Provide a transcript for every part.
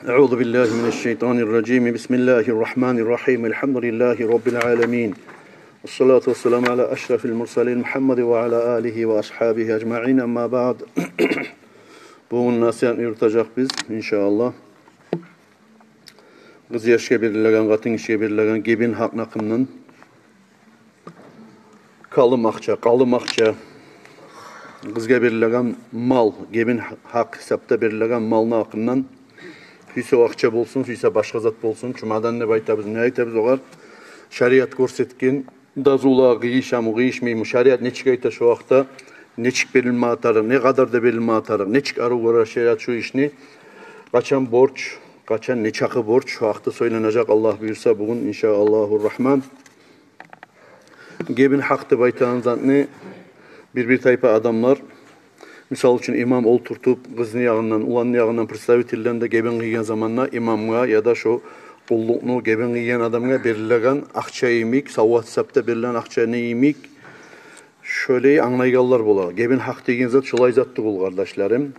Euzu billahi mineşşeytanirracim. Bismillahirrahmanirrahim. Elhamdülillahi rabbil alamin. Essalatu vesselamu ala eşrefil murselin Muhammed ve ala alihi ve ashabihi ecmaîn. Amma ba'd. Bugün nasihat yürütecek biz inşallah. Kız yaşa belirlenen, katın işe belirlenen gebin hak nakından kalım akça, kızga belirlenen mal, gebin hak hesapta belirlenen malına hakkından Hüyse akça bolsun, hüyse başka zat bolsun. Çumadan ne baytabız, ne aytabız oğar. Şariat görsetken, dazula, gıyışamı, gıyışmayımı, şariat ne çıkayta şu vakta, ne çık belilme atarı, ne kadar da belilme atarı, ne çık arı göre şariat şu işini, kaçan borç, kaçan ne çakı borç, şu vakta söylenecek Allah buyursa bugün inşallahurrahman. Gebin haktı baytağın zannı, bir tayfa adamlar, misal için imam olturtup kızın yağından, ulanın yağından представительlerinde gebin giygen zamanla imamga ya da şu kulluknu gebin giygen adamga belirlenen akça yemik, savat hesapta belirlenen akça ne yemik, şöyle anlaygallar bolar. Gebin hak degen zat şolay zatты bol kardeşlerim.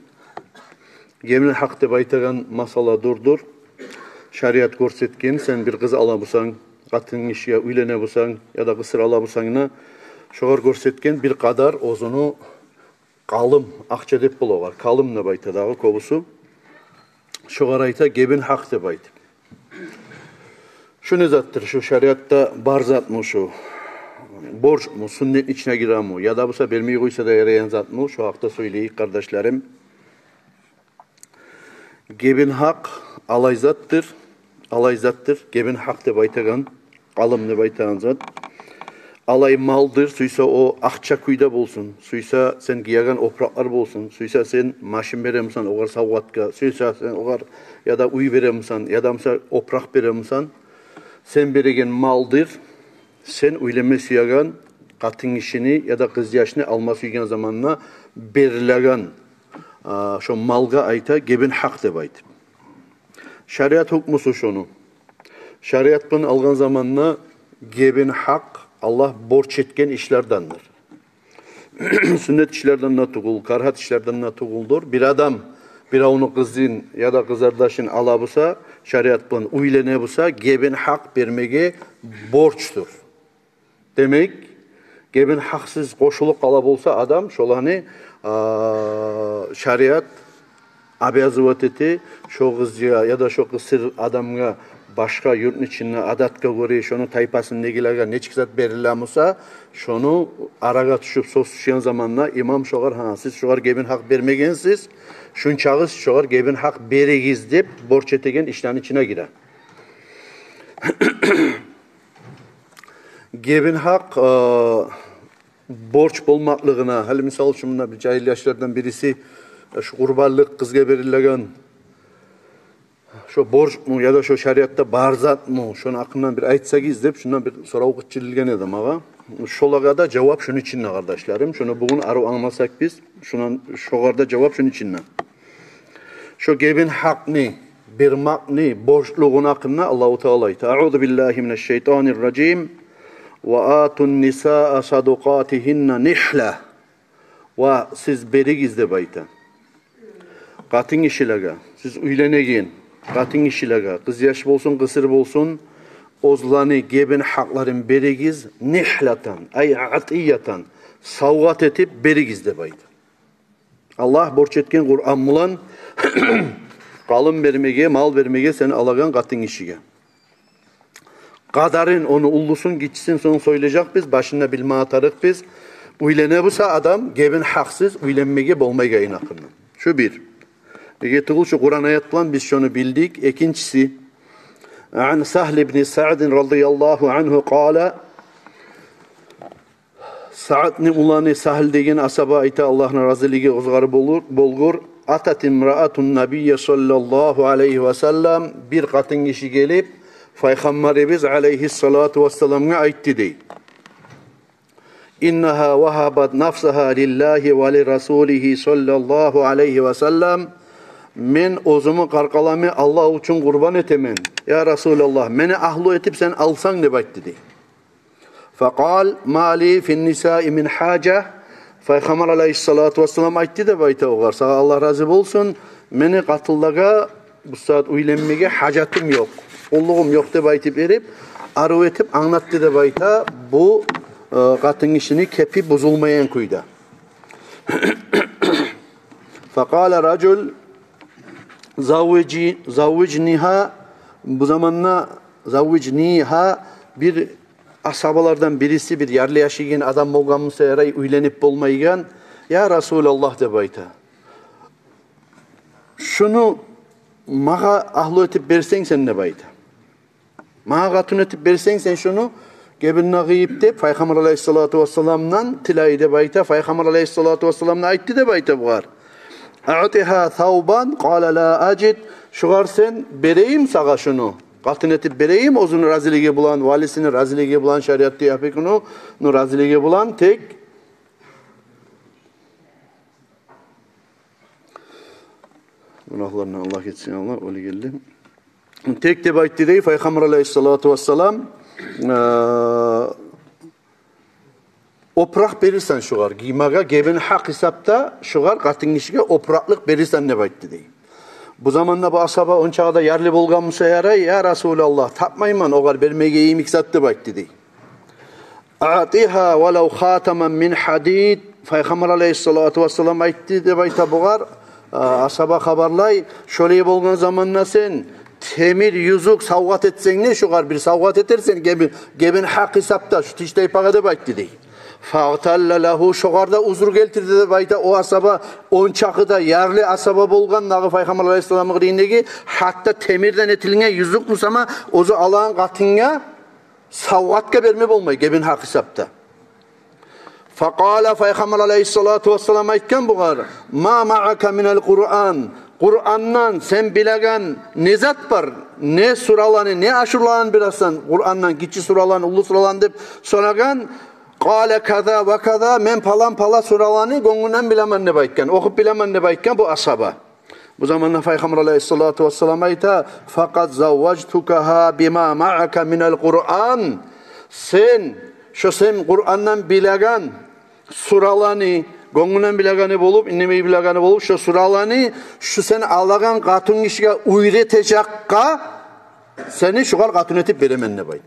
Gebin hak dep aytagан masala durdur. Şariat görsetken sen bir kız ala bulsan, katın işe uylene bulsan ya da kısır ala bulsangna şoğar görsetken bir kadar ozunu kalım, akça dep bolo var. Kalım ne bayta dağı kobusu. Şoğar ayta gebin hak dep ayt. Şu ne zattır? Şu şariatta bar zat mı şu? Borç mu? Sünnet içine girer mu? Ya da busa belmeyi koysa da yarayan zat mı? Şu hakta söyleyeyim kardeşlerim. Gebin hak alay zattır. Alay zattır. Gebin hak dep aytagan. Kalım ne baytagan zat. Alay maldır, suysa o akça kuyda bolsun, suysa sen giyagan opraklar bolsun, suysa sen maşin beremsan, oğar savvatka, suysa sen oğar ya da uy beremsan, ya da mesela oprak beremsan, sen beregen maldır, sen uyleme suyagan, katın işini ya da kız yaşını alma suygan zamanına berilagan, şu malga ayta gebin hak dep ayt. Şariat hukmusu şunu. Şariat bunu algan zamanına gebin hak, Allah borç etken işlerdendir. Sünnet işlerden natuğul, karhat işlerden natuğuldur. Bir adam, bir onu kızın ya da kızardaşın alabusa, şariat bunu uylene busa, gebin hak vermege borçtur. Demek, gebin haksız koşuluk alab olsa adam, şolani şariat abiyazıvat eti, şu kızcıya ya da şu kısır adamga başka yurtun içinde adatka göre şunu taypasını negilerge ne çıksat belirlemişse şunu araga düşüp sosuşan zamanla imam şoğar siz şoğar gebin hak vermegensiz şunçağız şoğar gebin hak beregiz dep borç etegen işlerin içine girer. Gebin hak borç bolmaklığına hali misal şundan bir cahil yaşlardan birisi şu kurbanlık kızga verilgen şu borç mu ya da şu şariatta barzat mı şunu aklından bir aytsak izdep şundan bir sorav kıçılgen edim ağa. Şolaga da cevap şunun içinde kardeşlerim. Şunu bugün arı anlasak biz şunun şoğarda cevap şunun içinde. Şu gebin hak ne? Birmak ne? Borçluğun hakkında Allah-u Teala ayet. Euzu billahi mineşşeytanirracim. Ve atun nisaa sadukatihinna nihla. Ve siz berig izde bayta. Katın işilega. Siz uylenegin. Katın işilega. Kız yaş bolsun, kısır bolsun. Ozlani gebin hakların berigiz nihlatan, ay atiyatan. Savgat etip berigiz de baydı. Allah borç etken Kur'an mulan kalın vermege, mal vermege seni alagan katın işige. Kadarın onu ullusun, gitsin sonra söyleyecek biz, başına bilme atarık biz. Uylene busa adam gebin haksız, uylenmege bolmayga inakından. Şu bir. Getiril şu Kur'an ayet bilen biz şunu bildik. İkincisi, an Sahl ibn Sa'd radıyallahu anhu kâle, Sa'd ni ulanı Sahl degen asaba ayta Allah'ın razıligi ozgarı bolgur. Atat imraatun nabiyye sallallahu aleyhi ve sellem bir katın kişi gelip Peygamberimiz aleyhissalatu vesselam'a aytti dey. İnneha vahabat nafsaha lillahi ve li rasulihi sallallahu aleyhi ve sellem. Men ozumu karkalami Allah için kurban etemen. Ya Resulallah, meni ahlu etip sen alsan ne bayt dedi. Fekal, mali fin nisai min haca. Peygamber aleyhissalatu vesselam aytti de bayta oğar. Sağa Allah razı olsun. Meni katıllaga bu saat uylenmege hacatım yok, kulluğum yok deb aytıp berip, arı etip anlattı deb ayta, bu katın işini kepi bozulmayan kuyda. Fakale racul zavvicniha, bu zamanla zavvicniha bir asabalardan birisi bir yerli yaşayan adam bolganmısa yaray uylenip bolmaygan, ya Resulallah deb ayta. Şunu mağa ahlu etip bersen sen ne bayta? Mağa katun etip bersen sen şunu gebinna gıyip de Peygamber aleyhissalatu vesselam'dan tilayı de bayta. Peygamber aleyhissalatu vesselam'na aytti de bayta buğar. A'tiha thawban qala la acid. Şugar sen bereyim sağa şunu. Katun etip bereyim ozunu raziligi bulan, valisini raziligi bulan, şeriatı yapıkını raziligi bulan tek günahlarına Allah geçsin Allah öyle geldi. Tek de bayt dedi Peygamber aleyhissalatu vesselam oprak verirsen şugar giymaga geben hak hesapta şugar katın işige opraklık verirsen ne bayt dedi. Bu zamanda bu asaba on çağda yerli bolgan mısa yaray ya Resulallah tapmayman oğar vermege iyi miksatты bayt dedi. A'tiha velev khataman min hadid. Peygamber aleyhissalatu vesselam aytti de bayta buğar asaba habarlay şöyle bolgan zamanna sen temir yüzük savgat etsen ne şugar bir savgat etersen gebin hak hesapta şu tiştey paga deb aytdı dey. Fa'talla lahu şugarda uzur keltirdi deb ayta o asaba on çakıda yerli asaba bolgan nağı Peygamber aleyhissalamın reyindeki hatta temirden etiline yüzük musama ozu alan katınga savgatka berme bolmay gebin hak hesapta. Faqala Peygamber aleyhissalatu vesselam aytkan buğar ma ma'aka minel Kur'an. Kur'an'dan sen bilagan ne zat var, ne suralanı, ne aşurlanı bilasan, Kur'an'dan kiçi suralanı, ulu suralanı deyip soragan, qale kaza ve kaza, men palan pala suralanı gönlünden bilaman ne baytkan, okup bilaman ne baytkan bu asaba. Bu zamanla Peygamber aleyhissalatu vesselam ayta, fakat zavvactukaha bima ma'aka minel Kur'an. Sen Kur'an'dan bilagan suralanı, gönlünden bilagani bolup, innemeyi bilagani bolup, şu suralanı, şu sen alagan katun işine uyretecekka, seni şugal katun etip beremenine bayt.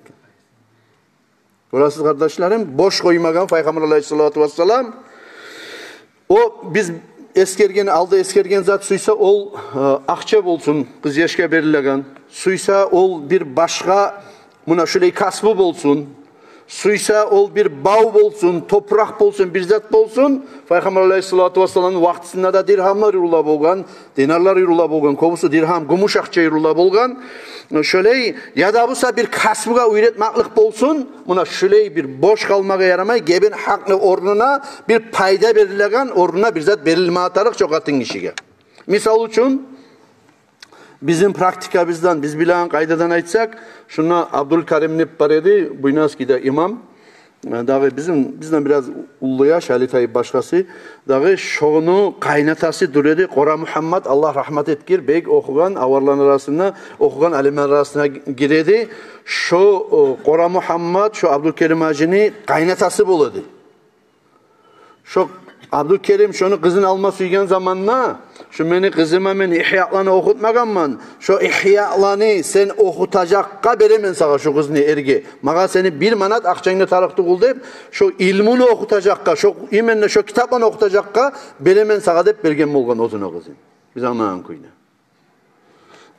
Burası kardeşlerim, boş koymagan Peygamber aleyhissalatu vesselam, o biz aldı eskergen zat suysa ol akça bolsun, kız yaşka berilegan, suysa ol bir başka, buna şöyle kasbı bolsun, suysa ol bir bağ bolsun, toprak bolsun, bir zat bolsun. Peygamber aleyhissalatu vesselam'ın vaktisinde de dirhamlar yurula bolgan, dinarlar yurula bolgan, kobusu dirham, gumuş akça yurula bolgan. Şöyle ya da busa bir kasbıga uyretmaklık bolsun, buna şöyle bir boş kalmaga yaramay, gebin haklı ornuna bir payda berilegan, ornuna bir zat berilme atarık çok atın işige. Misal üçün, bizim praktikabizden, biz bilen kaydadan aytsak, şuna Abdülkarim Nip var edi, Buynaski'de imam. Dağı bizden biraz ulu yaş, Ali Tayyip başkası. Dağı şoğunu kaynatası duredi, Qora Muhammed, Allah rahmet etkir, bek okugan, avarlan arasında, okugan alimen arasına giredi. Şu Qora Muhammed, şu Abdülkerim Hacı'nı kaynatası buladı. Şu Abdülkerim şunu kızın alma suygan zamanla, şu beni kızıma men ihya'lanı okutmaganman, şu ihya'lanı sen okutacakka beremen sağa şu kızını erge. Mağa seni bir manat akçayını tarıktı kul deyip, şu ilmini okutacakka, şu imenle şu kitaplarını okutacakka beremen sağa deyip bergen bolgan ozunu kızın. Biz anlayan kuyna.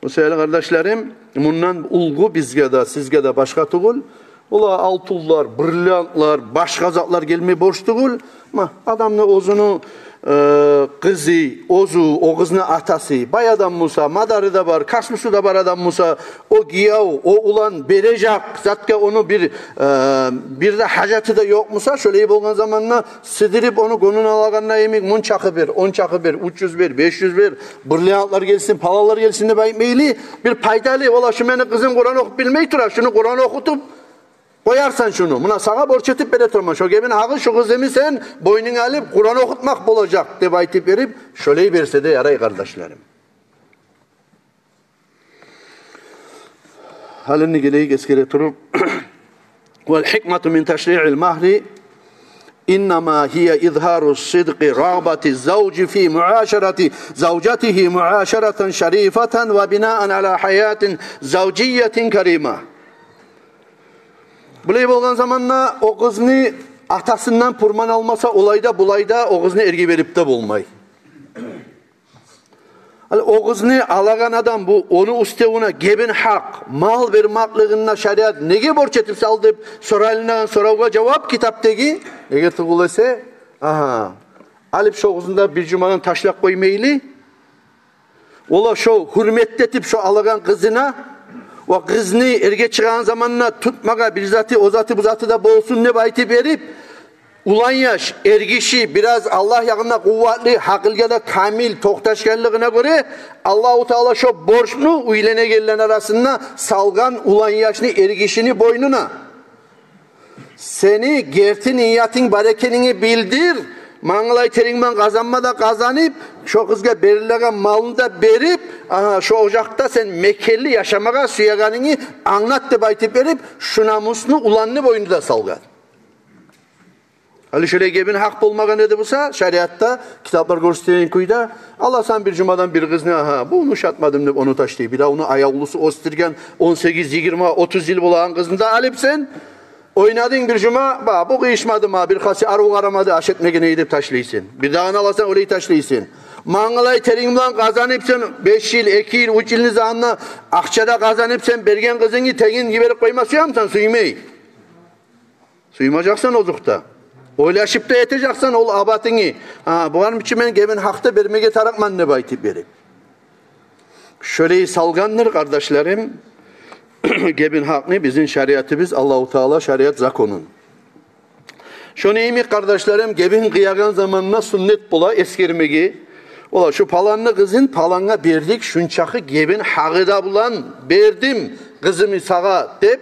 Bu sevgili kardeşlerim, bundan ulgu bizge de, sizge de başka tuğul. Ola altullar, brilyantlar, başka zatlar gelmeye borç tuğul. Adamın ozunu kızı, ozu, o kızın atası, bay adam Musa, madarı da var, kasmusu da var adam Musa, o giyav, o ulan berecek, zatka onu bir de hacatı da yok Musa, şöyle bolgan zamanla sidirip onu gonun alaganına yemek, 10 çakı bir, 10 çakı bir, 300 bir, 500 bir, brilyantlar gelsin, palalar gelsin de bayitmeyli, bir paydalı, ola şu beni kızım Kur'an okup bilmeyi tura, şunu Kur'an okutup, koyarsan şunu, buna sana borç etip bere turma. Şu gebin hağı şu kızımı sen boynunu alıp Kur'an okutmak olacak diye aytıp verip şöyle verse de yaray kardeşlerim. Halini geleyik eskere turup vel hikmetu min teşri'il mahri İnnemâ hiye izhâru sıdqi rağbati zavci fi muaşerati zavcatihi muaşereten şerifeten ve binaen ala hayatin zavciyetin kerîmâ. Bulay bolgan zamanla o kızını atasından purman almasa olayda bulayda o kızını ergi verip de bulmay. O kızını alagan adam bu onu üstevuna gebin hak, mal vermaklığına şeriat nege borç etip saldı soraylınan soravga cevap kitaptaki nege tıgılese aha alıp şu kızında bir cumadan taşlak koymaylı ola şu hürmetletip şu alagan kızına o kızını erge çıkan zamanla tutmaga bir zatı o zatı bu zatı da bolsun ne bayti verip ulan yaş, ergişi, biraz Allah yakında kuvvetli, hakilgada kamil, toktaşkenliğine göre Allah-u Teala şu borçlu uylene gelen arasında salgan ulan yaşını, ergişini boynuna. Seni gerti niyetin berekenini bildir, mağlay teringmen kazanmada kazanıp, şu kızga belirlenen malını da berip, aha, şu ocakta sen mekelli yaşamaga suyaganını anlat de baytip verip, şu namusunu ulanını boynu da salgan. Ali şöyle gebin hak bulmaga ne de bulsa şeriatta kitaplar gösteren kuyda Allah sen bir cumadan bir kız ne aha bu onu şatmadım deyip onu taştı. Bir daha onu ayağlısı ostirgen 18, 20, 30 yıl bulan kızını da alıp sen oynadın bir cuma bu kıyışmadı ma bir kasi arı aramadı aşetmege ne edip taşlıysın. Bir daha alasan orayı taşlıysın. Mağalay terimden kazanıp sen 5 yıl, 2 yıl, 3 yılını zamanla akçada kazanıp sen bergen kızını tegin gibi koymasıyor musun suymayı? Suymayacaksan ozukta. Oylaşıp da yeteceksen ol abatını. Buğanın için ben gebin hakta vermeye tarakman ne baytip verip. Şöyle salgandır kardeşlerim. Gebin hakkını bizim şeriatımız Allah-u Teala şeriat zakonun. Şunu iyi mi kardeşlerim? Gebin kıyagan zamanına sünnet bula eskermegi. Ola şu palanlı kızın palanga verdik şunçakı gebin hakkı da bulan verdim kızımı sağa deyip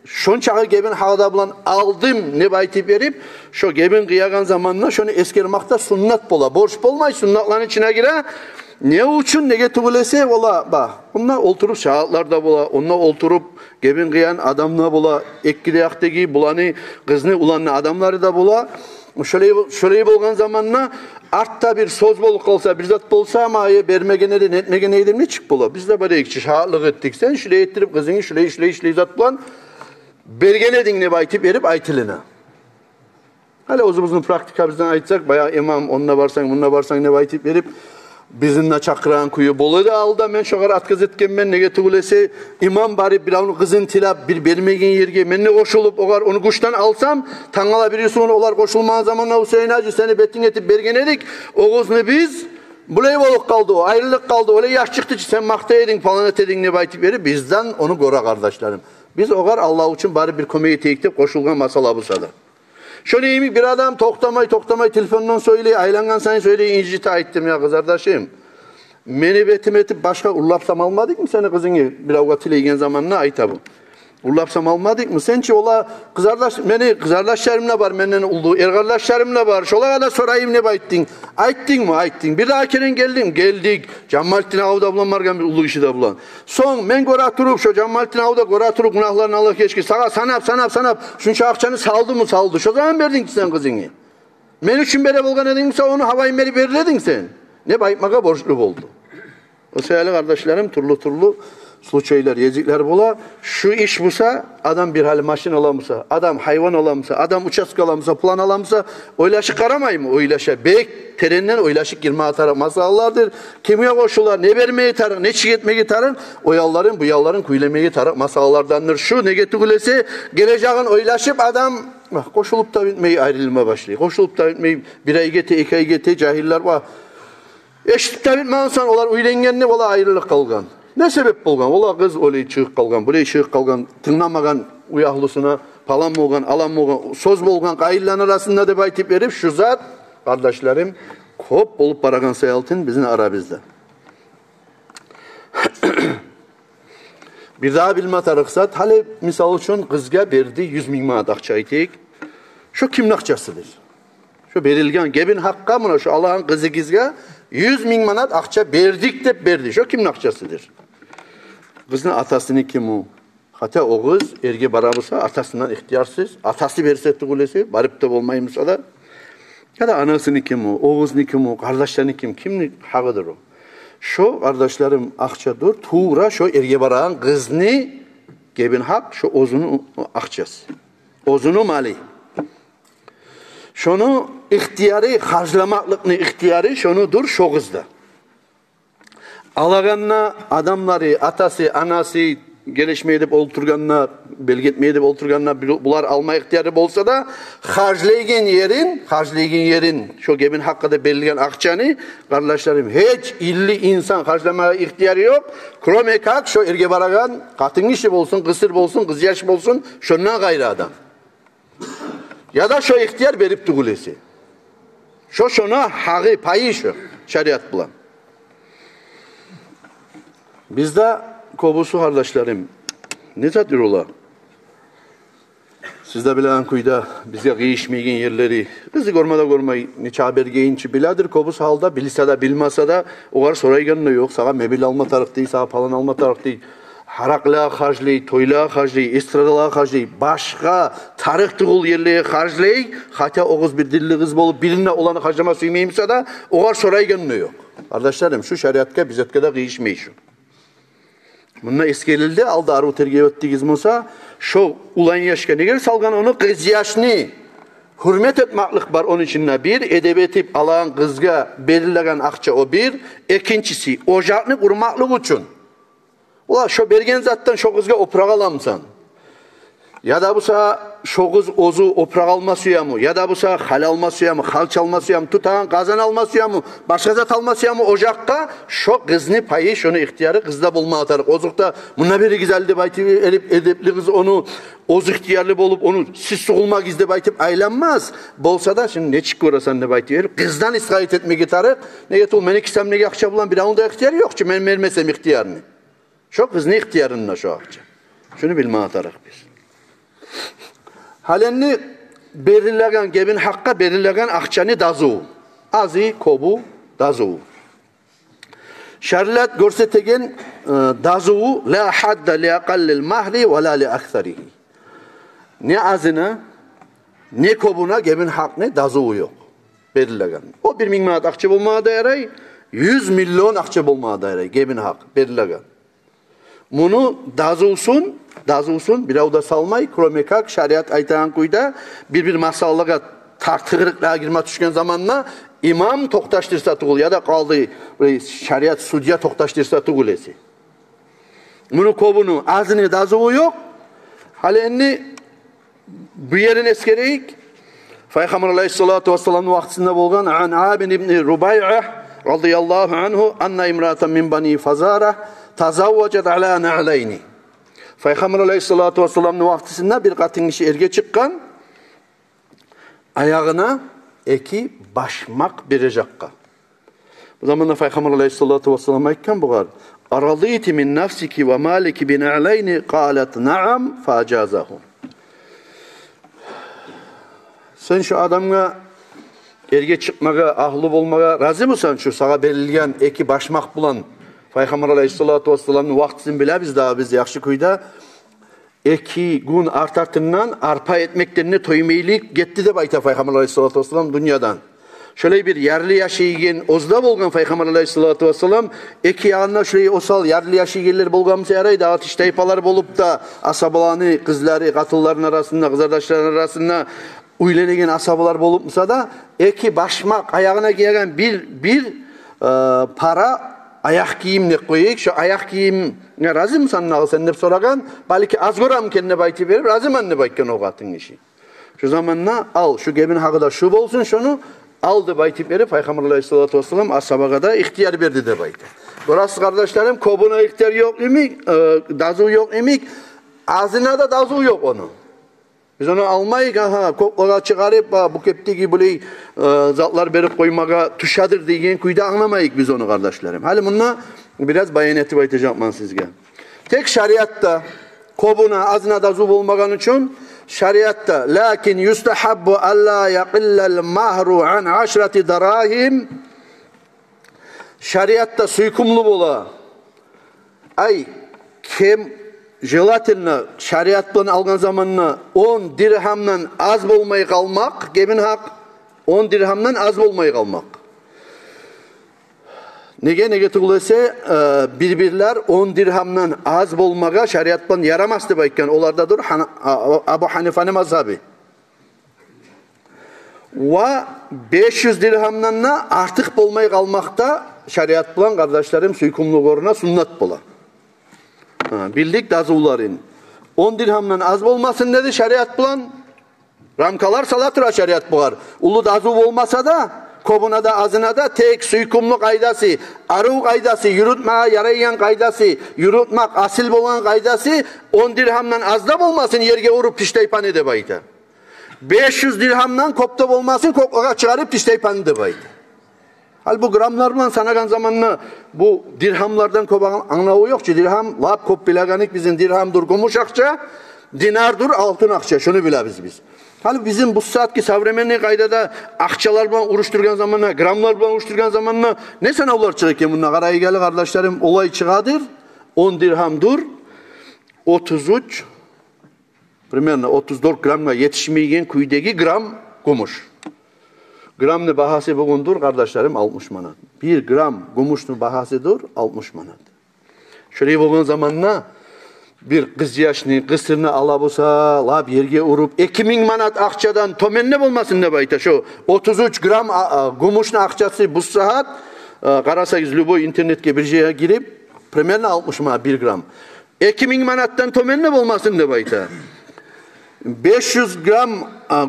şunçağı gebin hakkı bulan aldım ne baytip verip şu gebin kıyagan zamanına şunu eskermakta sünnet bula. Borç bulmay sünnetlerin içine gire. Ne uçun ne getibulese ola bak. Onlar oturup şahitlarda bula. Onlar oturup gebin kıyan adamla bula. Ekkideyaktaki bulanı kızını ulanı adamları da bula. Şöyle bolgan zamanına artta bir söz bolup kalsa bir zat bolsa ama bermegene de netmegene edim ne çık bula. Biz de böyle ikçi şahitlik ettik. Sen şöyle ettirip kızını şöyle zat bulan. Bergenedin ne baytip verip aytılına. Hala uzun praktika bizden aytsak bayağı imam onunla varsan bununla varsan ne baytip verip bizimle çakıran kuyu bolu da aldı. Ben şoğar atkız etken ben ne getibulese imam bari bir onu kızın tilap bir bermegen yerge ben ne koşulup onu kuştan alsam tangala birisi onu olar koşulman zamanla Hüseyin Hacı seni betin etip bergenedik. O kızını biz bulay boluk kaldı o ayrılık kaldı öyle yaş çıktı ki sen makta edin falan etedin ne baytip verip bizden onu gora kardeşlerim. Biz oğar Allah için bari bir komiye tektip koşulgan masala bu sadır. Şöyle iyi bir adam toktamay telefondan söyle aylangan sen söyle incita ettim ya kız kardeşim. Meni betim etip başka urlapsam almadık mı seni kızını bir avukat ile ilgin zamanına ayta bu. Urlapsam almadık mı? Sen ki ola kız kardeş beni kız kardeşlerimle var menden oldu. Er kardeşlerimle var. Şola kadar sorayım ne bayttın? Ayttın mı? Ayttın. Bir daha keren geldik. Cammaltin Avda bulan varken bir ulu işi de bulan. Son men gora turup şu Cammaltin Avda gora turup günahlarını Allah keşke. Sağa sanap. Şunca akçanı saldı mı saldı. Şu zaman verdin ki sen kızını. Men için bere bolgan edinse onu havayı meri veriledin sen. Ne bayıtmaka borçlu oldu. O sevgili kardeşlerim turlu случайлар, yezikler bula. Şu iş busa, adam bir hali maşin olamsa, adam hayvan olamsa, adam uçask olamsa, plan olamsa, oylaşık aramayı mı? Oylaşa. Bek terenden oylaşık girme atar. Masallardır. Kimiye koşular, ne vermeye tarık, ne çiğetmeye tarık, o yalların, bu yalların kuylemeye tarık masallardandır. Şu ne getirgülese, geleceğin oylaşıp adam koşulup da bitmeyi ayrılma başlıyor. Koşulup da bitmeyi bir ay gete, 2 ay gete, cahiller var. Eşitlikte bitmezsen olar uylengenli ola ayrılık kalgan. Ne sebep bolgan? Ola kız öyle çıkıp kalgan, böyle çıkıp kalgan, tınlamagan uyahlısına, palan mı olgan, alan mı olgan, söz bolgan, kayıllan arasında da baytip verip şu zat, kardeşlerim, kop olup baragan sayaltın bizim arabizde. Bir daha bilme tarıksat, hali misal için kızga berdi 100 bin manat akça aytik. Şu kimin akçasıdır? Şu berilgen, gebin hakka mı? Şu Allah'ın kızı kızga 100 bin manat akça berdik de berdi. Şu kimin akçasıdır? Kızın atasını kim o? Hatta o kız erge barabısa atasından ihtiyarsız. Atası verse tıgulesi, barıp da olmayımsa da Ya da anasıniki mi, oğuzniki mi, kardeşleriniki mi, kimlik hakkıdır o. Şu kardeşlerim akçadır, tuğra şu erge barağın kızını gebin hak, şu ozunu akçası. Ozunu mali. Şunu ihtiyarı, harclamaklıkını ihtiyarı şunudur şu kızda. Alağanna adamları, atası, anası gelişmeye edip oturganlar, belgetmeye edip oturganlar bular alma ihtiyarı bolsa da harclaygen yerin şu gebin hakkında belirgen akçanı kardeşlerim hiç illi insan harclamaya ihtiyarı yok. Kromekak şu erge baragan katın işi bolsun, kısır bolsun, kız yaş bolsun şundan gayrı adam. Ya da şu ihtiyar berip tugulesi. Şuna hağı payı şu şeriat bulan. Bizde kobusu kardeşlerim ne zadır ola? Sizde bilen kuyda bize giyişmeyen yerleri kızı görmeyi neçe haber geyinçi biladır kobus halda bilse de bilmese de o kadar sorayganı yok. Sağa mebil alma taraf değil, sağa palan alma taraf değil. Haraklığa harclayı, toyluğa harclayı, estradalığa harclayı, başka tarih tıgıl yerliğe harclayı, hatta oğuz bir dilli kız bolup birine olanı harcama süymeyimse de o kadar sorayganı yok. Kardeşlerim şu şeriatka bizetke de giyişmeyi şu. Bununla eskelildi, aldı arı tergiye ettiğiz olsa, şu ulan yaşka ne salgan onu kız yaşını hürmet etmaklık var onun içinde bir, edebiyetip alan kızga belirlenen akça o bir, ikincisi ocakını kurmaklık için. Ula şu bergen zattan şu kızga oprak alamsan. Ya da bu sağa şu kız ozu oprak almasıya mı? Ya da bu sağa hal almasıya mı? Hal çalmasıya mı? Tutan kazan almasıya mı? Başka zat almasıya mı? Ocakta şu kızını payı, şunu ihtiyarı kızda bulma atarık. Ozukta bununla biri güzeldi bayti edepli kız onu oz ihtiyarlı bolup onu siz soğulmak izde baytip aylanmaz. Bolsa da şimdi ne çıkıyor orasan ne bayti verip kızdan iskayet etmek gitarık. Ne getir o menik ne yakça bulan bir anda ihtiyarı yok ki ben vermesem ihtiyarını. Şu kız ne ihtiyarınla şu akça. Şunu bilme atarık biz. Halenni belirlegen gebin hakka belirlegen akçanı dazu. Azı kobu dazu. Şeriat görsetegen dazu la hadda li aqallil mahri ve la li aktharihi. Ne azına ne kobuna gebin hakkını dazu yok. Belirlegen. O 1.000 manat akça bulmaya dayaray, 100 milyon akça bulmaya dayaray gebin hak belirlegen. Bunu dazusun bir avda salmay kromekak şeriat aytan kuyda bir masallığa tartığırıklığa girme düşken zamanla imam toktaştırsa tuğul ya da kaldı şeriat sudya toktaştırsa tuğul esi. Bunu kobunu azını dazuğu yok. Halenni bu yerin eskereyik. Peygamber aleyhissalatu vesselam'ın vaktinde bolgan an Abin ibn Rubay'ah radıyallahu anhu anna imratan min bani Fazara tazavvacat ala na'layni. Peygamber aleyhissalatu vesselam'ın vaktisinde bir katın kişi erge çıkkan ayağına iki başmak verecekka. Bu zamanda Peygamber aleyhissalatu vesselam aytkan bu kadar. Araditi min nafsiki ve maliki bin na'layni qalet na'am facazahum. Sen şu adamga erge çıkmaga, ahlı olmaga razı mısın şu sağa belirleyen iki başmak bulan Peygamber aleyhissalatu vesselam'ın vaktini bile biz yakşı kuyda 2 gün artartından arpa etmeklerini toymeylik gitti de bayta Peygamber aleyhissalatu vesselam dünyadan. Şöyle bir yerli yaşayın ozda bolgan Peygamber aleyhissalatu vesselam 2 yağına şöyle osal yerli yaşayınlar bolgan yaraydı atış tayfalar bolup da asabalarını kızları katılların arasında kızardaşların arasında uylenegen asabalar bolup musa da 2 başmak ayağına giyen bir para ayak giyim ne koyayım şu ayak giyim ne razı mısın nağı sen ne soragan belki az goram kendine bayti verip razı mı ne bayken o katın işi şu zamanla al şu gebin hakkında şu bolsun şunu aldı bayti verip Peygamber aleyhissalatu vesselam asabaga da ihtiyar verdi de bayti. Burası kardeşlerim kobuna ihtiyar yok imik dazu yok imik ağzına da dazu yok onu. Biz onu almayık koklağa çıkarıp bu kepteki böyle zatlar berip koymağa tuşadır diyen kuyda anlamayık biz onu kardeşlerim. Hali bununla biraz bayan etip aytacağım ben sizge. Tek şeriatta kobuna azına da zub olmagan için şeriatta lakin yustahabbu alla yaqillal mahru an 10 darahim şeriatta suykumlu bola ay kim jelatinle şeriattan algan zamanla 10 dirhamdan az bolmay kalmak gebin hak 10 dirhamdan az bolmay kalmak. Nege tugulese birbirler 10 dirhamdan az bolmaga şariattan yaramaz deb aytgan. Olardadır Abu Hanifa'nın mazhabi. Ve 500 dirhamdan artık bolmay kalmakta şariat bilen kardeşlerim suykumluk oruna sünnet bola. Bildik dazuvların. 10 dirhamdan az bolmasın dedi şariat bilen. Ramkalar salatıra şariat bular. Ulu dazuv olmasa da kobuna da azına da tek suykumluk kaydası, arı kaydası, yürütmeye yarayan kaydası, yürütmek asil bolan kaydası 10 dirhamdan az da olmasın yerge vurup pişteypan edebaydı. 500 dirhamdan kopta olmasın koklağa çıkarıp pişteypan edebaydı. Hal bu gramlarla sanagan zamanla bu dirhamlardan kopan anlağı yok ki dirham lap kop bilaganik bizim dirhamdur gumuş akça, dinardur altın akça şunu biliriz biz. Hal bizim bu saatki savremenli kaydada akçalarla uruşturgan zamanla, gramlarla uruşturgan zamanla ne sınavlar çıkarken bununla karayı geldi kardeşlerim olay çıkadır. 10 dirhamdur 33 примерно 34 gramga yetişmeyen kuydaki gram gumuş. Gramın bahası bugundur kardeşlerim 60 manat. 1 gram gumuşun bahasıdır 60 manat. Şöyle bulgun zamanla bir kız yaşını, kısırını alabusa, lab yerge urup 2000 manat akçadan tomenne bulmasın ne bayta şu 33 gram gumuşun akçası bu saat karasagiz lüboy internetke bir şeye girip примерно 60 manat 1 gram. 2000 manattan tomenne bulmasın ne bayta. 500 gram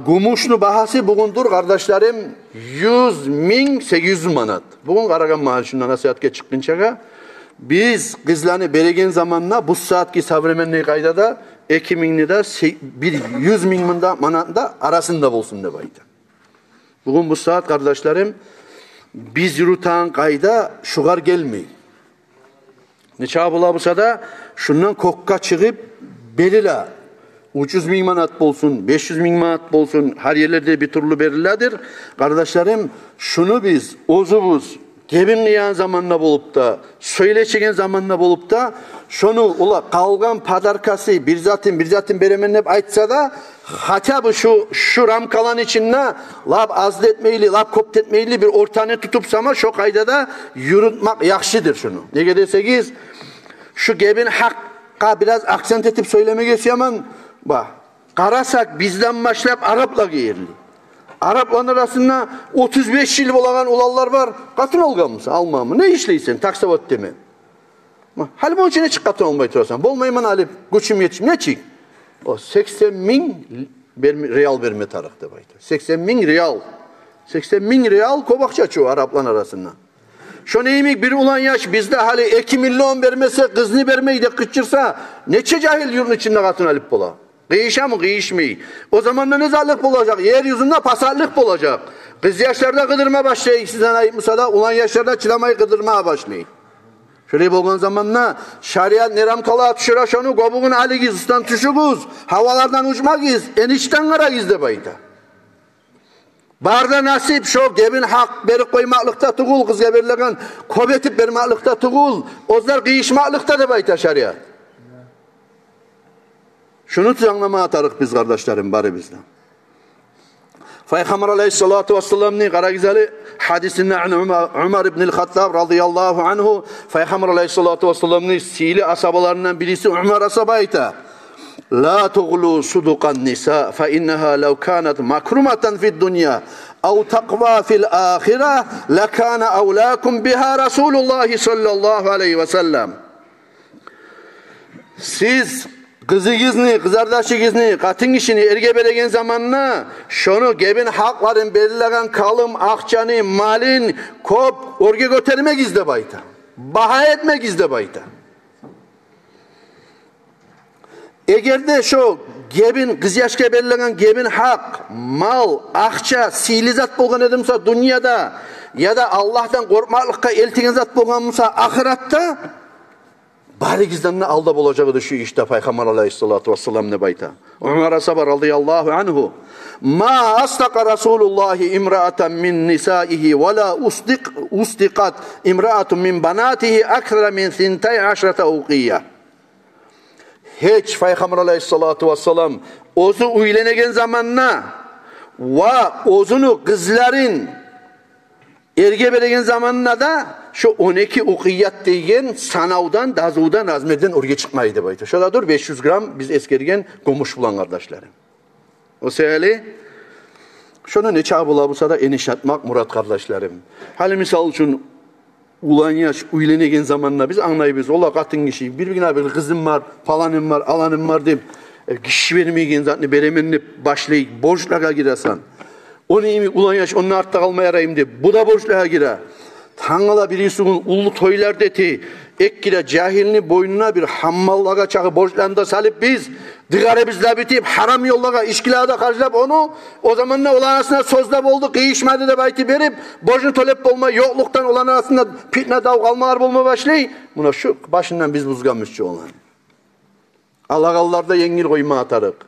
gumuşun bahası bugundur kardeşlerim 100.800 manat. Bugün karagan maaşından nasihatke çıkınca biz kızlarını beregen zamanla bu saatki savremenli kaydada 2000'li de 100.000 manatında arasında bulsun de baydı. Bugün bu saat kardeşlerim biz yürüten kayda şugar gelmeyi. Ne çabula bulsa da şundan kokka çıkıp belirle 300.000 manat bolsun, 500.000 manat bolsun her yerlerde bir türlü belirlidir. Kardeşlerim şunu biz ozubuz gebinleyen zamanla bolup da, söyleşegen zamanla bolup da, şunu ula kalgan padarkası bir zaten beremenlep aytsa da, hatta bu şu ramkalan içinde lab azletmeyli, lab koptetmeyli bir ortane tutup sama şu kayda da yürütmek yakşıdır şunu. Ne deseniz şu gebin hakka biraz aksent etip söylemek istiyorum. Bak, karasak bizden başlayıp Arapla giyirli. Arapların arasında 35 yıl olan olallar var. Katın olgan mısın? Alma mı? Ne işleysin? Taksavat deme. Hal bunun içine çık katın olmayı turarsan. Bolmayman alip, güçüm yetişim. Ne çık? O 80.000 real verme tarıkta baydı. 80.000 real. 80.000 real kovakça çoğu Arapların arasında. Şu neyimik bir ulan yaş bizde hali 2 milyon vermese, kızını vermeyi de kıçırsa neçe cahil yurun içinde katın alip bola. Kıyışa mı kıyışmayı? O zaman da nezalık olacak. Yeryüzünde pasarlık olacak. Kız yaşlarda kıdırma başlayı. Sizden ayıpmasa da ulan yaşlarda çılamayı kıdırmaya başlayı. Şöyle bulgun zamanla şariat neram kala atışıra şunu kobuğun aligiz, ıstan tüşügüz, havalardan uçmagiz, enişten karagiz de bayda. Barda nasip şu gebin hak beri koymaklıkta tuğul, kızga verilen kobetip vermaklıkta tuğul, ozlar kıyışmaklıkta de bayda şariat. Şunu anlamaya atarık biz kardeşlerim bari bizden. Peygamber aleyhissalatu vesselam'ın kara güzeli hadisinde Umar ibn el-Hattab radıyallahu anhu Peygamber aleyhissalatu vesselam'ın sili asabalarından birisi Umar asabayta. La tuğlu sudukan nisa fe inneha lev kanat makrumatan fid dunya ev takva fil ahire lekâne evlâkum biha Resulullah sallallahu aleyhi ve sellem. Siz kızıgızını, kızardaşıgızını, katın işini erge beregen zamanına şunu gebin hakların belirlenen kalım, akçanı, malin, kop, orge götürmek izde bayta. Baha etmek izde bayta. Eğer de şu gebin, kız yaşka belirlenen gebin hak, mal, akça, silizat bolgan edimse dünyada ya da Allah'tan korkmaklıkka eltingen zat bolganmısa ahiratta bari gizden alda bulacağı şu işte Peygamber aleyhissalatu vesselam ne bayta. Umar Asaba radıyallahu anhu. Ma astaka Resulullah imra'atan min nisaihi ve la ustiqat imra'atun min banatihi akthara min 12 uqiyya. Hiç Peygamber aleyhissalatu vesselam ozu uylenegen zamanla va o'zini qizlarin erga bergan zamonida shu 12 uqiyat degan sanavdan, dazuvdan, razmerden orga chiqmaydi deb aytdi. Şoladur 500 gram biz eskergen gumuş bulan kardeşlerim. O seyali şunu neçe bola bulsa da enişatmak murat kardeşlerim. Hali misal üçün ulan yaş uylenegen zamanla biz anlayıbız. Ola katın kişi birbirine bir kızım var, falanım var, alanım var deyip kişi vermeygen zatını beremenip başlayıp borçlara giresan. Onu imi ulan yaş onun artta kalmayarayım deyip bu da borçlara gire. Tanrıla birisi'nin ulu toylar deti ek gire cahilini boynuna bir hammallaga çağı borçlarında salıp biz dıgara bizle bitip haram yollaga işkilada karşılap onu o zamanla olan arasında sözde oldu kıyışmadı da bayti verip borcunu tolep olma yokluktan olan arasında fitne dav kalmalar bulma başlayı buna şu başından biz buzgamışçı olan Alagallarda yengil koyma atarık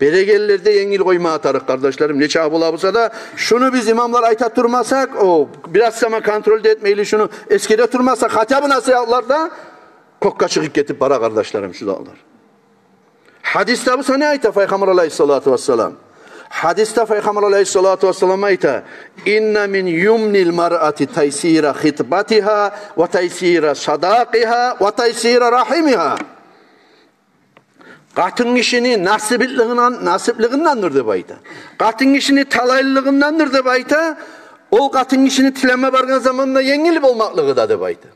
Beregellerde yengil koyma atarık kardeşlerim ne çağ bulsa da şunu biz imamlar ayta durmasak o biraz zaman kontrol etmeyeli şunu eskide durmasak hatabı nasihatlarda kokka çıkıp getip para kardeşlerim şu dağlar. Hadiste bu sana ayta Peygamber aleyhissalatu vesselam. Hadiste Peygamber aleyhissalatu vesselam ayta inna min yumnil mar'ati taysira khitbatiha ve taysira sadaqiha ve taysira rahimiha. Katın kişini nasipliğindendir de bayta. Katın kişini talaylılığındandır de bayta. O katın kişini tileme bargan zamanında yengilip olmaklığı da de bayta.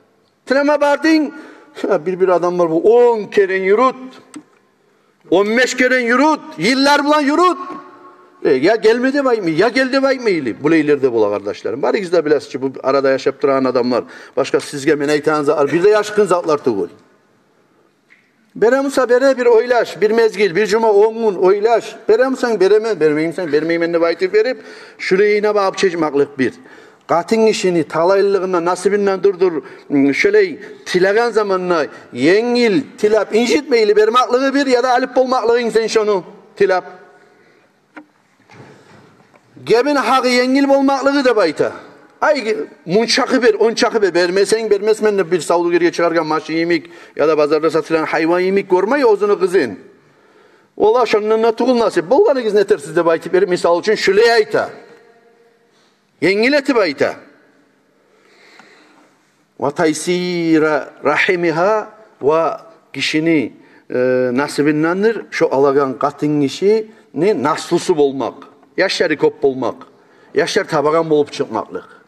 Tileme bardın, bir adam var bu 10 keren yürüt, 15 keren yürüt, yıllar bulan yürüt. Ya gelmedi bay mı? Ya geldi bay mı? Bu leylerde bula kardeşlerim. Bari gizde bilesiz ki bu arada yaşayıp duran adamlar. Başka sizge meneytan zatlar. Bir de yaşkın zatlar tuğul. Beremusa bere bir oylaş, bir mezgil, bir cuma 10 gün oylaş. Beremusan beremen, bermeyimsen bermeymen de baytip verip şuraya yine bağıp çeşmaklık bir. Katın işini talaylılığından, nasibinden durdur, şöyle tilagan zamanına yengil, tilap, incitmeyli bermaklığı bir ya da alip olmaklığı sen şunu tilap. Gebin hağı yengil olmaklığı da bayta. Ay munçakı ver, onçakı ver, vermezmen de bir savlu geriye çıkarken maşı yemik ya da pazarda satılan hayvan yemik görmeyi ozunu kızın. Ola şununla tuğul nasip. Bolganı giz netersiz de baytip verip misal için şüleye ayta. Yengileti bayta. Ve taysira rahimiha ve kişini nasibindendir. Şu alagan katın kişini naslusu olmak. Yaşları kop olmak. Yaşlar tabagan bolup çıkmaklık.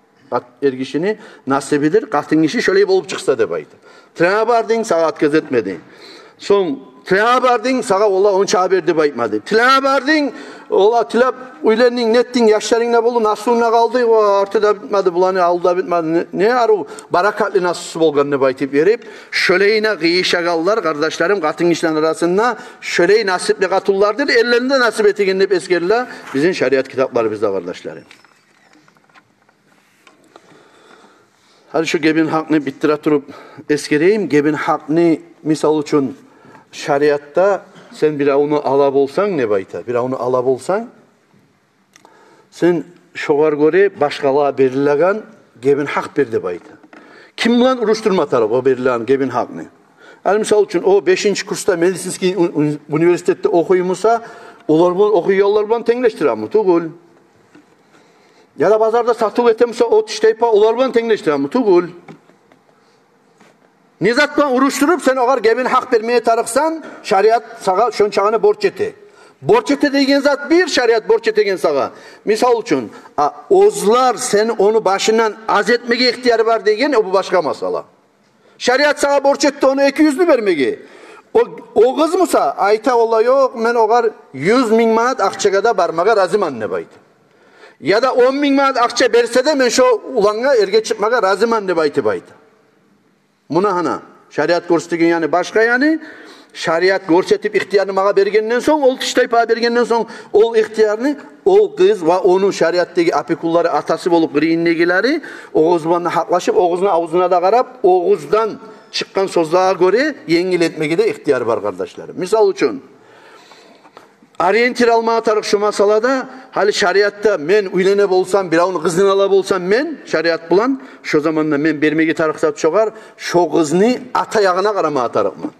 Ergişini nasibidir. Katın kişi şöyle bolup çıksa da baydı. Trene bardın sağa atkaz etmedi. Son trene bardın sağa ola on çağı verdi baytmadı. Trene bardın ola tilap uylerinin nettin yaşlarına bolu nasuluna kaldı. O artı da bitmedi bulanı aldı da bitmedi. Ne aru barakatlı nasusu bolganını baytip verip şöyle yine kıyışagallar kardeşlerim katın kişilerin arasında şöyle nasipli katullardır. Ellerinde nasip etiginlip eskerler. Bizim şeriat kitapları bizde kardeşlerim. Hadi şu gebin hakkını bittire turup eskereyim. Gebin hakkını misal için şeriatta sen bir onu alab olsan ne bayta? Bir onu alab olsan sen şoğar göre başkalığa berilen gebin hak berdi bayta. Kim bilen uruşturma tarafı o berilen gebin hakkını? Yani misal için o 5. kursta Medisinski Üniversitede okuyumsa okuyuyorlar bilen tengleştirir mi? Tuğul. Ya da pazarda satılık etemse o tişteypa olarban tengleştirir mi? Tuğul. Nizatla uruşturup sen oğar gebin hak vermeye tarıksan şariat sağa şön çağını borç eti. Borç eti degen zat bir şariat borç etegen sağa. Misal için ozlar sen onu başından az etmege ihtiyarı var degen o bu başka masala. Şariat sağa borç etti onu 200'lü vermege. O kız mısa ayta ola yok men oğar 100 bin manat akçagada barmaga razıman ne baydı. Ya da 10 bin manat akça berse de men şu ulanga erge çıkmaga razıman ne baydı baydı. Buna hana şariat göstergen yani başka yani şariat gösterip ihtiyarını mağa bergenden son ol tiştaypa bergenden son ol ihtiyarını o kız ve onu şariattaki apikulları atası bolup grinnegileri Oğuzban'la haklaşıp Oğuz'un ağzına da qarap Oğuz'dan çıkan sözlere göre yengil etmeye de ihtiyar var kardeşlerim. Misal için orientir almaya tarık şu masalada hali şariatta men uylene bolsam bir onu kızını ala bolsam men şariat bulan şu zamanda men bermege tarıksat çoğar şu kızını ata yağına karamaya tarıkman.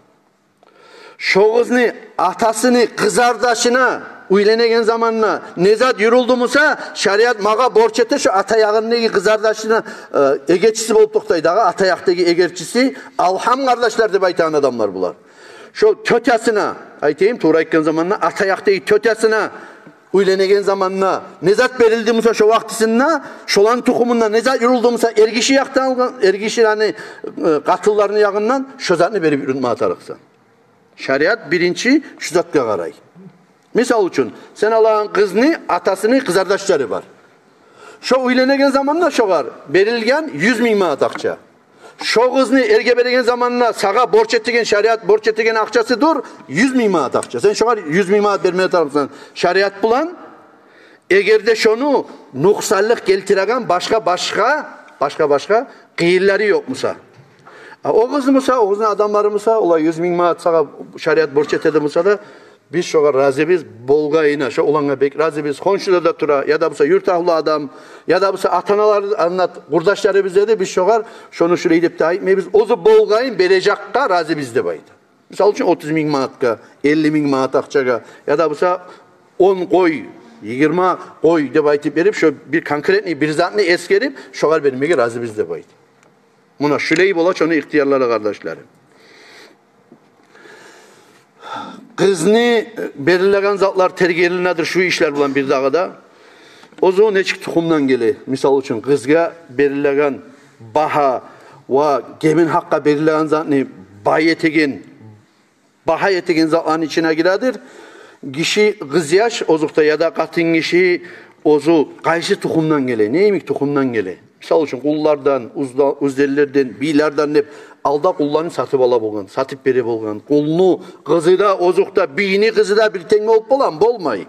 Şu kızını atasını kızardaşına uylenegen zamanına nezat yürüldü musa, şariat mağa borç ete şu atayağındaki kızardaşına egeçisi bolup toktaydı. Atayaktaki egerçisi alham kardeşler de baytağın adamlar bular. Şu tötesine, aytayım tuğra etken zamanına atayaktaki tötesine uylenegen zamanına nezat verildi musa şu vaktisinde, şolan tukumunda nezat yürüldü musa ergişi yaktan algan, ergişi hani katıllarını yağından şu zatını verip ürünme atarıksan. Şariat birinci şu zatka qaray. Misal üçün, sen Allah'ın kızını, atasını, kızardaşları var. Şu uylenegen zamanına şoğar, berilgen 100.000 manat akça. Şu kızını erge beregen zamanına sağa borç ettigen, şariat borç ettigen akçası dur, 100.000 manat akça. Sen şoğar 100.000 manat vermeye tarafından. Şariat bulan, egerde şonu nuksallık geltiregen başka kıyırları yok musa. O kız mısa, o kızın adamları mısa, olay 100.000 manat sağa şariat borç etedi mısa da, biz şoğa razı biz bolgayına, şu olanga bek razı biz konşuda da tura, ya da bu yurt ahlı adam, ya da bu atanalar anlat, kurdaşları bize de biz şoğa şonu şurayı deyip de biz ozu bolgayın berecekka razı bizde baydı. Misal için 30.000 manatka, 50.000 manat akçaga, ya da bu 10 koy, 20 koy de baytıp verip, şu bir konkretni, bir zatni eskerip, şoğa vermeye razı bizde baydı. Buna şuleyi bola şonu ihtiyarlara kardeşlerim. Kızını belirlegen zatlar tergiyelinedir şu işler bulan bir dağda. O zaman neçik tukumdan gele. Misal için kızga belirlegen baha ve gemin hakka belirlegen zatını baha yetegen zatların içine giredir. Kişi kız yaş ozukta ya da katın kişi ozu kayşı tukumdan gele. Neymiş tukumdan gele? Misal için kullardan, uzdellerden, biylerden hep alda kullarını satıp ala bolgan, satıp beri bolgan. Kulunu, kızı da, ozukta, biyini kızı da bir tenge olup bolan, bolmayı.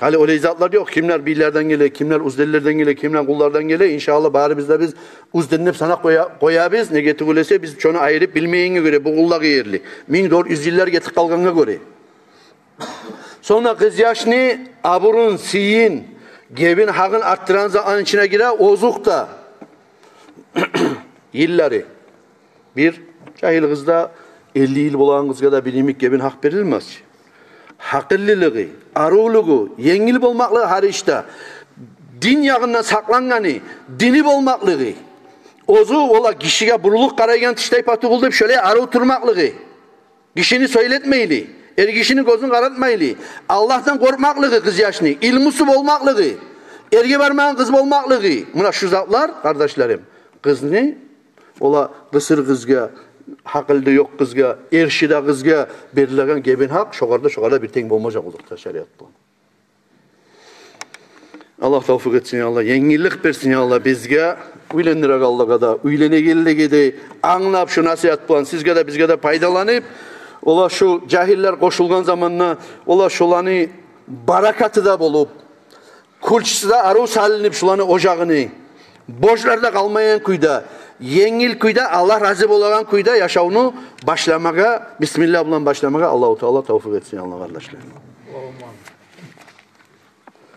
Hali öyle zatlar yok. Kimler biylerden gele, kimler uzdellerden gele, kimler kullardan gele. İnşallah bari biz de biz uzdelinip sana koyabız. Ne getik öylese biz şunu ayırıp bilmeyene göre bu kullar yerli. 1400 yıllar getik kalgana göre. Sonra kız yaşını aburun, siyin, gebin haqın arttıran zaman içine girer, ozuk da yılları. Bir, cahil kızda 50 yıl bulan kızga da bilimik gebin hak verilmez. Hakilliliği, aruluğu, yengil olmaklığı harişta, din yağından saklanganı, dinip olmaklığı, ozu ola kişiye buruluk karaygan tiştay patı buldup şöyle arı oturmaklığı, kişini söyletmeyli, ergişini gözünü karatmaylı, Allah'tan korkmaklığı kız yaşını, ilmusu olmaklığı, erge vermeyen kız olmaklığı. Buna şu zatlar kardeşlerim, kız ne? Ola kısır kızga, hakılda yok kızga, erşida kızga berilen gebin hak, şoğarda bir teng olmayacak olduk da şeriat bu. Allah tavfik etsin ya Allah, yengillik versin ya Allah bizge, uylendirek Allah'a da, uylenegillige de, anlap şu nasihat bulan, sizge de bizge de faydalanıp, ola şu cahiller koşulgan zamanına, ola şolanı barakatı da bulup, kulçısı da arı salinip şolanı ocağını, borçlarda kalmayan kuyda, yengil kuyda, Allah razı olan kuyda yaşavını başlamaga, Bismillah bulan başlamaga Allah-u Teala tavfik etsin Allah kardeşlerim.